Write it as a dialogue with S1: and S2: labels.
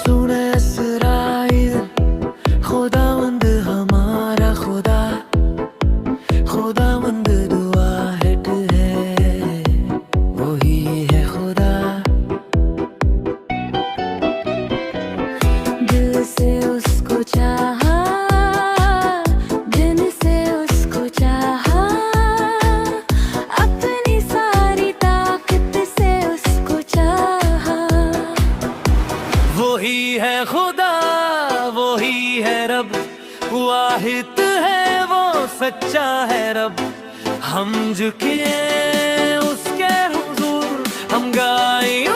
S1: सुन Israel, खुदावंद हमारा खुदा, खुदावंद दुआहट है, वही है खुदा। दिल से उसको चाहा, दिन से उसको चाहा, अपनी सारी ताकत से उसको चाहा। वही है खुदा, वही है रब, वाहिद है वो, सच्चा है रब। हम झुके उसके हुजूर, हम गाएं